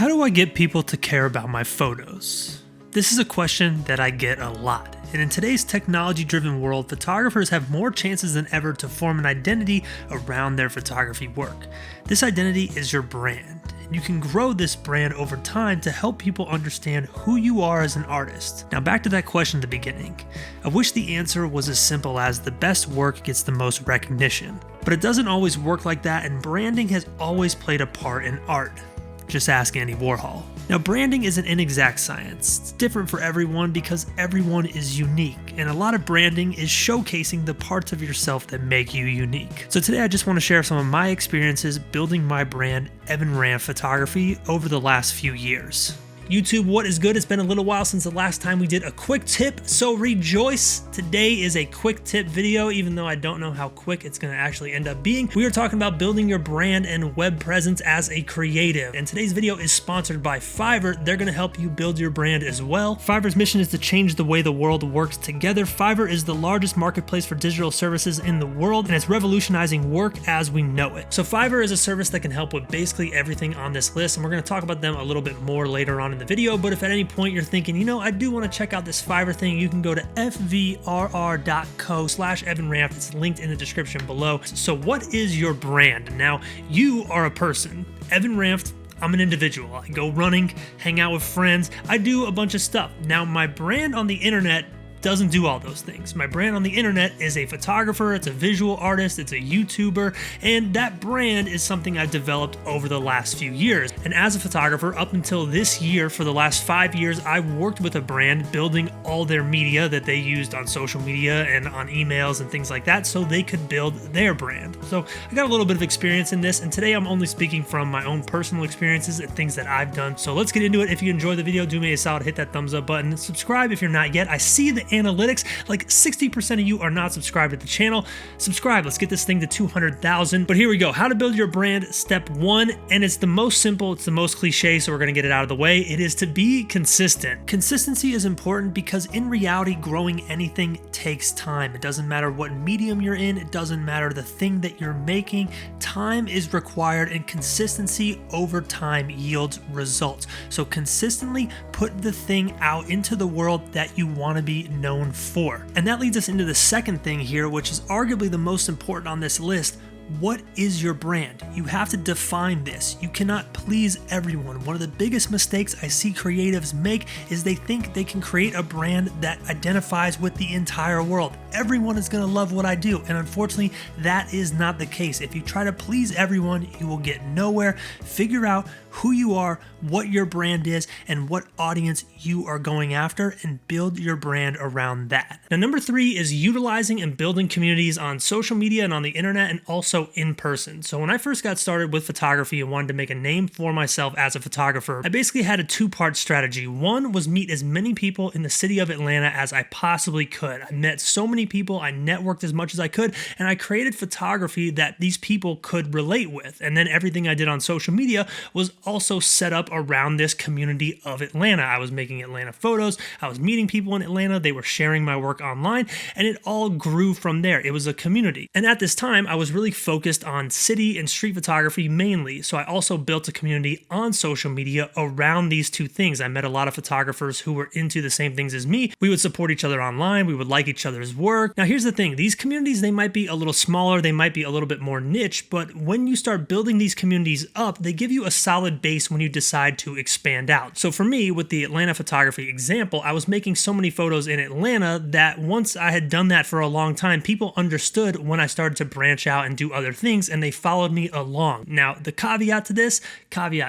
How do I get people to care about my photos? This is a question that I get a lot. And in today's technology-driven world, photographers have more chances than ever to form an identity around their photography work. This identity is your brand. And you can grow this brand over time to help people understand who you are as an artist. Now back to that question at the beginning. I wish the answer was as simple as the best work gets the most recognition. But it doesn't always work like that, and branding has always played a part in art. Just ask Andy Warhol. Now, branding is an inexact science. It's different for everyone because everyone is unique, and a lot of branding is showcasing the parts of yourself that make you unique. So today I just want to share some of my experiences building my brand, Evan Ranft Photography, over the last few years. YouTube, what is good? It's been a little while since the last time we did a quick tip, so rejoice. Today is a quick tip video, even though I don't know how quick it's going to actually end up being. We are talking about building your brand and web presence as a creative, and today's video is sponsored by Fiverr. They're going to help you build your brand as well. Fiverr's mission is to change the way the world works together. Fiverr is the largest marketplace for digital services in the world, and it's revolutionizing work as we know it. So Fiverr is a service that can help with basically everything on this list, and we're going to talk about them a little bit more later on in the video. But if at any point you're thinking, you know, I do want to check out this Fiverr thing, you can go to fvrr.co/Evan Ranft. It's linked in the description below. So what is your brand? Now, you are a person. Evan Ranft, I'm an individual. I go running, hang out with friends. I do a bunch of stuff. Now, my brand on the internet doesn't do all those things. My brand on the internet is a photographer, it's a visual artist, it's a YouTuber, and that brand is something I've developed over the last few years. And as a photographer, up until this year, for the last 5 years, I've worked with a brand building all their media that they used on social media and on emails and things like that so they could build their brand. So I got a little bit of experience in this, and today I'm only speaking from my own personal experiences and things that I've done. So let's get into it. If you enjoyed the video, do me a solid, hit that thumbs up button, subscribe if you're not yet. I see the analytics, like 60% of you are not subscribed to the channel. Subscribe, let's get this thing to 200,000. But here we go, how to build your brand, step 1, and it's the most simple, it's the most cliche, so we're gonna get it out of the way. It is to be consistent. Consistency is important because in reality, growing anything takes time. It doesn't matter what medium you're in, it doesn't matter the thing that you're making, time is required, and consistency over time yields results. So consistently put the thing out into the world that you wanna be known for. And that leads us into the second thing here, which is arguably the most important on this list. What is your brand? You have to define this. You cannot please everyone. One of the biggest mistakes I see creatives make is they think they can create a brand that identifies with the entire world. Everyone is going to love what I do, and unfortunately, that is not the case. If you try to please everyone, you will get nowhere. Figure out who you are, what your brand is, and what audience you are going after, and build your brand around that. Now, number 3 is utilizing and building communities on social media and on the internet, and also in person. So when I first got started with photography and wanted to make a name for myself as a photographer, I basically had a 2-part strategy. One was meet as many people in the city of Atlanta as I possibly could. I met so many people, I networked as much as I could, and I created photography that these people could relate with. And then everything I did on social media was also set up around this community of Atlanta. I was making Atlanta photos, I was meeting people in Atlanta, they were sharing my work online, and it all grew from there. It was a community. And at this time, I was really focused on city and street photography mainly, so I also built a community on social media around these two things. I met a lot of photographers who were into the same things as me. We would support each other online, we would like each other's work. Now here's the thing, these communities, they might be a little smaller, they might be a little bit more niche, but when you start building these communities up, they give you a solid base when you decide to expand out. So for me, with the Atlanta photography example, I was making so many photos in Atlanta that once I had done that for a long time, people understood when I started to branch out and do other things, and they followed me along. Now, the caveat to this,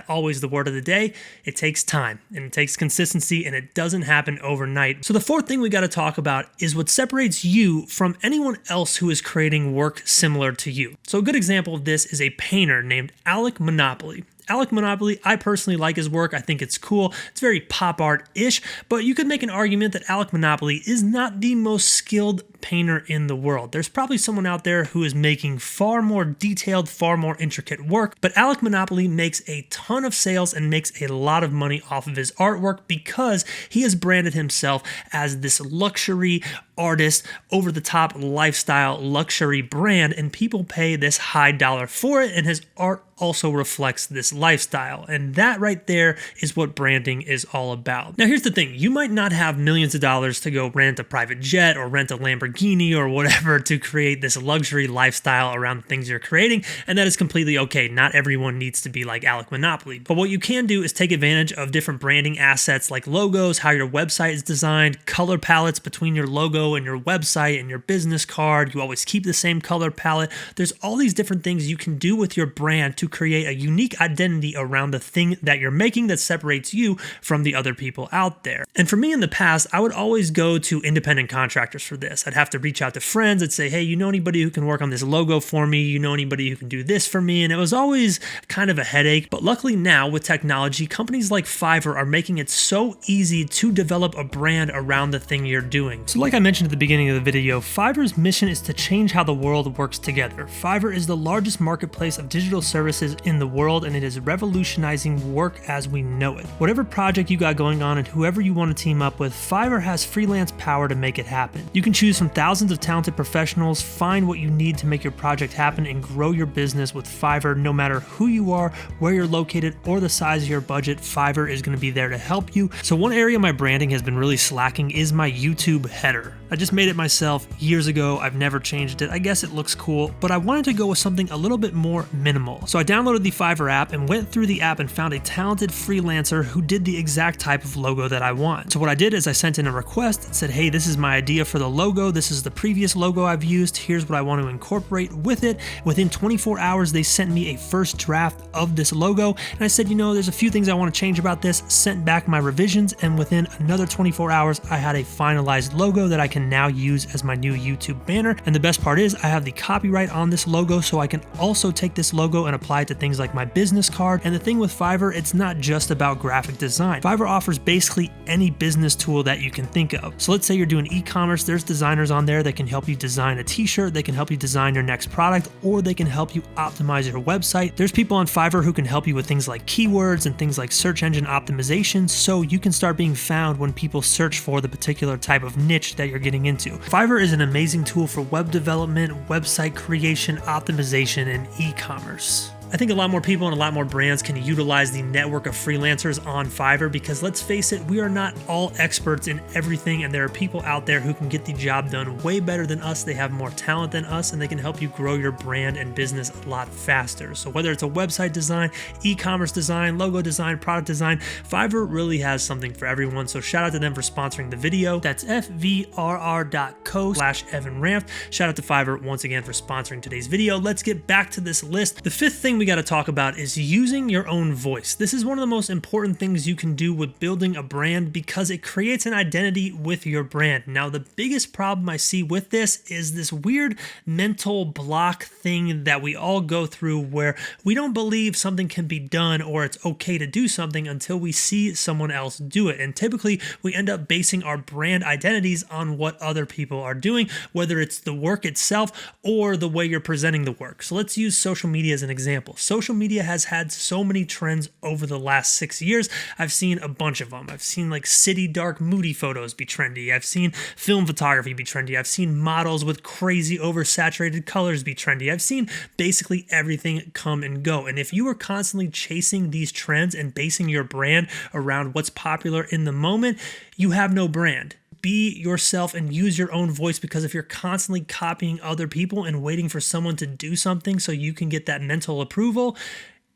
always the word of the day, it takes time, and it takes consistency, and it doesn't happen overnight. So the fourth thing we got to talk about is what separates you from anyone else who is creating work similar to you. So a good example of this is a painter named Alec Monopoly. Alec Monopoly, I personally like his work. I think it's cool. It's very pop art-ish, but you could make an argument that Alec Monopoly is not the most skilled painter in the world. There's probably someone out there who is making far more detailed, far more intricate work, but Alec Monopoly makes a ton of sales and makes a lot of money off of his artwork because he has branded himself as this luxury artist, over-the-top lifestyle luxury brand, and people pay this high dollar for it, and his art also reflects this lifestyle. And that right there is what branding is all about. Now, here's the thing. You might not have millions of dollars to go rent a private jet or rent a Lamborghini or whatever to create this luxury lifestyle around the things you're creating, and that is completely okay. Not everyone needs to be like Alec Monopoly. But what you can do is take advantage of different branding assets like logos, how your website is designed, color palettes between your logo and your website and your business card. You always keep the same color palette. There's all these different things you can do with your brand to create a unique identity around the thing that you're making that separates you from the other people out there. And for me in the past, I would always go to independent contractors for this. I'd have to reach out to friends and say, hey, you know anybody who can work on this logo for me? You know anybody who can do this for me? And it was always kind of a headache. But luckily now with technology, companies like Fiverr are making it so easy to develop a brand around the thing you're doing. So like I mentioned at the beginning of the video, Fiverr's mission is to change how the world works together. Fiverr is the largest marketplace of digital services in the world, and it is revolutionizing work as we know it. Whatever project you got going on and whoever you want to team up with, Fiverr has freelance power to make it happen. You can choose from thousands of talented professionals, find what you need to make your project happen, and grow your business with Fiverr. No matter who you are, where you're located, or the size of your budget, Fiverr is going to be there to help you. So one area my branding has been really slacking is my YouTube header. I just made it myself years ago. I've never changed it. I guess it looks cool, but I wanted to go with something a little bit more minimal. So I downloaded the Fiverr app and went through the app and found a talented freelancer who did the exact type of logo that I want. So what I did is I sent in a request and said, hey, this is my idea for the logo. This is the previous logo I've used. Here's what I want to incorporate with it. Within 24 hours, they sent me a first draft of this logo. And I said, you know, there's a few things I want to change about this, sent back my revisions. And within another 24 hours, I had a finalized logo that I can now use as my new YouTube banner. And the best part is I have the copyright on this logo, so I can also take this logo and apply it to things like my business card. And the thing with Fiverr, it's not just about graphic design. Fiverr offers basically any business tool that you can think of. So let's say you're doing e-commerce, there's designers on there that can help you design a t-shirt, they can help you design your next product, or they can help you optimize your website. There's people on Fiverr who can help you with things like keywords and things like search engine optimization, so you can start being found when people search for the particular type of niche that you're getting into. Fiverr is an amazing tool for web development, website creation, optimization, and e-commerce. I think a lot more people and a lot more brands can utilize the network of freelancers on Fiverr because let's face it, we are not all experts in everything, and there are people out there who can get the job done way better than us. They have more talent than us, and they can help you grow your brand and business a lot faster. So whether it's a website design, e-commerce design, logo design, product design, Fiverr really has something for everyone. So shout out to them for sponsoring the video. That's fvrr.co/Evan Ranft. Shout out to Fiverr once again for sponsoring today's video. Let's get back to this list. The fifth thing we got to talk about is using your own voice. This is one of the most important things you can do with building a brand because it creates an identity with your brand. Now, the biggest problem I see with this is this weird mental block thing that we all go through where we don't believe something can be done or it's okay to do something until we see someone else do it. And typically we end up basing our brand identities on what other people are doing, whether it's the work itself or the way you're presenting the work. So let's use social media as an example. Social media has had so many trends over the last 6 years. I've seen a bunch of them. I've seen like city dark moody photos be trendy. I've seen film photography be trendy. I've seen models with crazy oversaturated colors be trendy. I've seen basically everything come and go. And if you are constantly chasing these trends and basing your brand around what's popular in the moment, you have no brand. Be yourself and use your own voice, because if you're constantly copying other people and waiting for someone to do something so you can get that mental approval,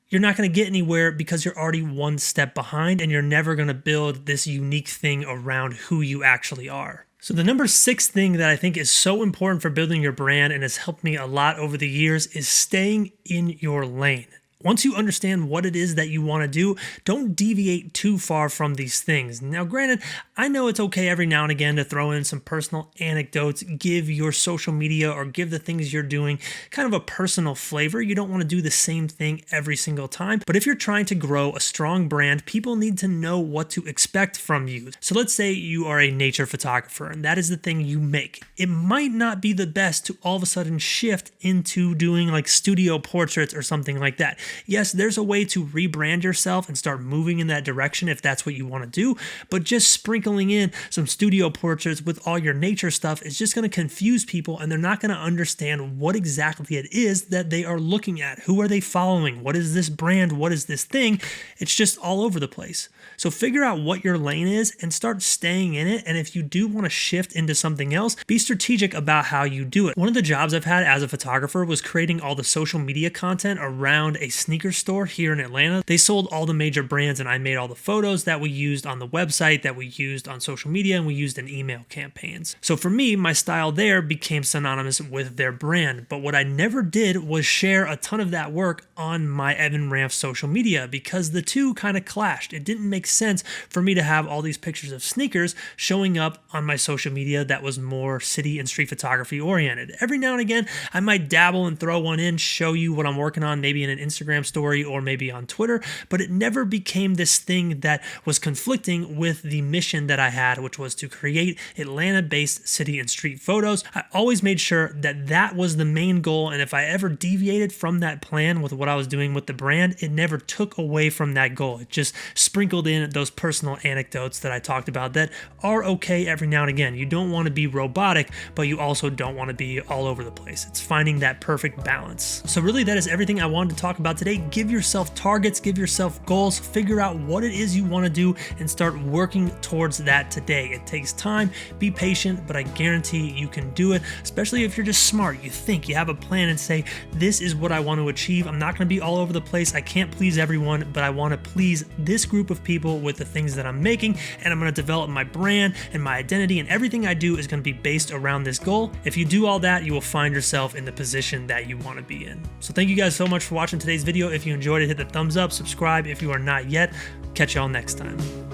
you're not going to get anywhere because you're already one step behind, and you're never going to build this unique thing around who you actually are. So the number 6 thing that I think is so important for building your brand and has helped me a lot over the years is staying in your lane. Once you understand what it is that you want to do, don't deviate too far from these things. Now, granted, I know it's okay every now and again to throw in some personal anecdotes, give your social media or give the things you're doing kind of a personal flavor. You don't want to do the same thing every single time. But if you're trying to grow a strong brand, people need to know what to expect from you. So let's say you are a nature photographer and that is the thing you make. It might not be the best to all of a sudden shift into doing like studio portraits or something like that. Yes, there's a way to rebrand yourself and start moving in that direction if that's what you want to do, but just sprinkling in some studio portraits with all your nature stuff is just going to confuse people, and they're not going to understand what exactly it is that they are looking at. Who are they following? What is this brand? What is this thing? It's just all over the place. So figure out what your lane is and start staying in it. And if you do want to shift into something else, be strategic about how you do it. One of the jobs I've had as a photographer was creating all the social media content around a sneaker store here in Atlanta. They sold all the major brands, and I made all the photos that we used on the website, that we used on social media, and we used in email campaigns. So for me, my style there became synonymous with their brand. But what I never did was share a ton of that work on my Evan Ramf social media, because the two kind of clashed. It didn't make sense for me to have all these pictures of sneakers showing up on my social media that was more city and street photography oriented. Every now and again, I might dabble and throw one in, show you what I'm working on, maybe in an Instagram story or maybe on Twitter, but it never became this thing that was conflicting with the mission that I had, which was to create Atlanta-based city and street photos. I always made sure that that was the main goal, and if I ever deviated from that plan with what I was doing with the brand, it never took away from that goal. It just sprinkled in those personal anecdotes that I talked about that are okay every now and again. You don't want to be robotic, but you also don't want to be all over the place. It's finding that perfect balance. So really, that is everything I wanted to talk about today. Give yourself targets, give yourself goals, figure out what it is you want to do, and start working towards that today. It takes time, be patient, but I guarantee you can do it, especially if you're just smart. You think, you have a plan and say, this is what I want to achieve. I'm not going to be all over the place. I can't please everyone, but I want to please this group of people with the things that I'm making, and I'm going to develop my brand and my identity, and everything I do is going to be based around this goal. If you do all that, you will find yourself in the position that you want to be in. So thank you guys so much for watching today's video. If you enjoyed it, hit the thumbs up, subscribe if you are not yet. Catch y'all next time.